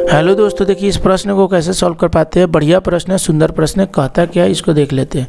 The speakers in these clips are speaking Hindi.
हेलो दोस्तों, देखिए इस प्रश्न को कैसे सॉल्व कर पाते हैं। बढ़िया प्रश्न है, सुंदर प्रश्न है। कहता क्या है इसको देख लेते हैं।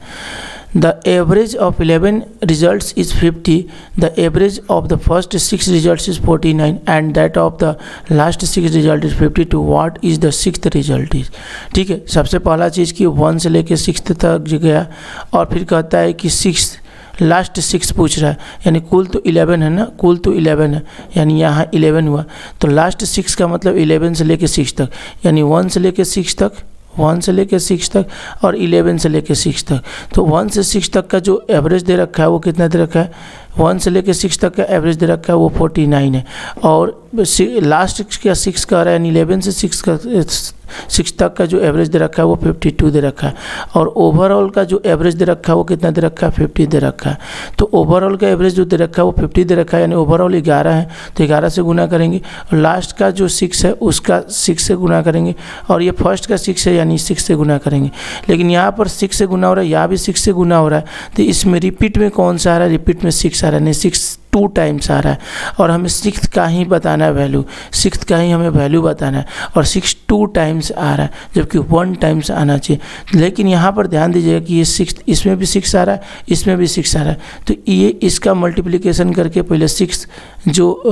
The average of 11 results is 50, the average of the first 6 results is 49 and that of the last 6 result is 52। What is the 6th result is. ठीक है, सबसे पहला चीज़ कि 1 से लेके 6th तक गया और फिर कहता है कि 6 लास्ट 6 पूछ रहा है, यानी कुल तो 11 है ना, कुल तो 11 है, यानी यहाँ 11 हुआ तो लास्ट 6 का मतलब 11 से लेके 6 तक, यानी 1 से लेके 6 तक, 1 से लेके 6 तक और 11 से लेके 6 तक। तो 1 से 6 तक का जो एवरेज दे रखा है वो कितना दे रखा है, 1 से लेके 6 तक का एवरेज दे रखा है वो 49 है। और लास्ट का 6 का रहा है, यानी 11 से 6 तक का जो एवरेज दे रखा है वो 52 दे रखा है। और ओवरऑल का जो एवरेज दे रखा है वो कितना दे रखा है, 50 दे रखा है। तो ओवरऑल का एवरेज जो दे रखा है वो 50 दे रखा है, यानी ओवरऑल 11 है तो 11 से गुना करेंगे। और लास्ट का जो 6 है उसका 6 से गुना करेंगे, और ये फर्स्ट का 6 है यानी 6 से गुना करेंगे। लेकिन यहाँ पर 6 से गुना हो रहा है, यहाँ भी 6 से गुना हो रहा है, तो इसमें रिपीट में कौन सा आ रहा है, रिपीट में 6 आ रहा है, नहीं 6 2 टाइम्स आ रहा है। और हमें 6th का ही बताना है वैल्यू, 6th का ही हमें वैल्यू बताना है, और 6 2 टाइम्स आ रहा है जबकि 1 टाइम्स आना चाहिए। लेकिन यहाँ पर ध्यान दीजिएगा कि ये 6 इसमें भी 6 आ रहा है, इसमें भी 6 आ रहा है, तो ये इसका मल्टीप्लिकेशन करके पहले 6 जो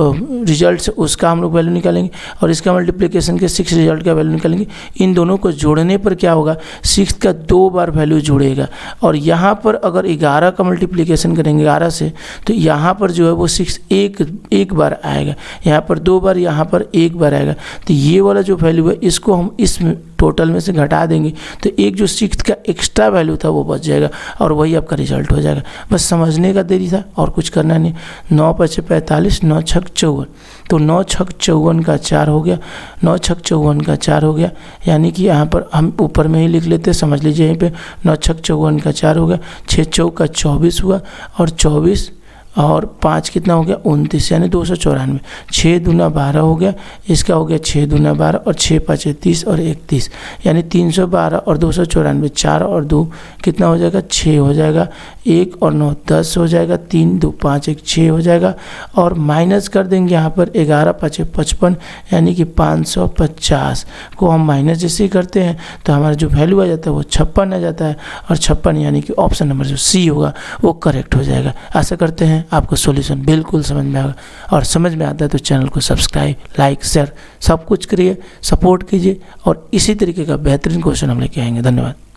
रिजल्ट उसका हम लोग वैल्यू निकालेंगे और इसका मल्टीप्लिकेशन के 6 रिजल्ट का वैल्यू निकालेंगे। इन दोनों को जोड़ने पर क्या होगा, 6 का 2 बार वैल्यू जुड़ेगा। और यहाँ पर अगर 11 का मल्टीप्लिकेशन करेंगे 11 से, तो यहाँ पर जो है वो 6 एक बार आएगा, यहाँ पर 2 बार, यहाँ पर 1 बार आएगा। तो ये वाला जो वैल्यू है इसको हम इस टोटल में से घटा देंगे, तो एक जो 6th का एक्स्ट्रा वैल्यू था वो बच जाएगा और वही आपका रिजल्ट हो जाएगा। बस समझने का देरी था और कुछ करना नहीं। 9 × 5 = 45, 9 × 6 = 54, तो 9 × 6 = 54 का 4 हो गया, 9 × 6 = 54 का 4 हो गया। यानी कि यहाँ पर हम ऊपर में ही लिख लेते हैं, समझ लीजिए यहीं पे 9 × 6 = 54 का 4 हो गया, 6 × 4 = 24 हुआ, और 24 और 5 कितना हो गया, 29, यानी 294। 6 दूना 12 हो गया, इसका हो गया 6 दूना 12 और 6 × 5 = 30 और 1 30, यानी 312 और 294, 4 और 2 कितना हो जाएगा, 6 हो जाएगा, 1 और 9 10 हो जाएगा, 3 2 5 1 6 हो जाएगा। और माइनस कर देंगे यहाँ पर 11 × 5 = 55, यानी कि 550 को हम माइनस जैसे ही करते हैं तो हमारा जो वैल्यू आ जाता है वो 56 आ जाता है, और 56 यानी कि ऑप्शन नंबर जो सी होगा वो करेक्ट हो जाएगा। आशा करते हैं आपको सॉल्यूशन बिल्कुल समझ में आएगा, और समझ में आता है तो चैनल को सब्सक्राइब, लाइक, शेयर सब कुछ करिए, सपोर्ट कीजिए, और इसी तरीके का बेहतरीन क्वेश्चन हम लेके आएंगे। धन्यवाद।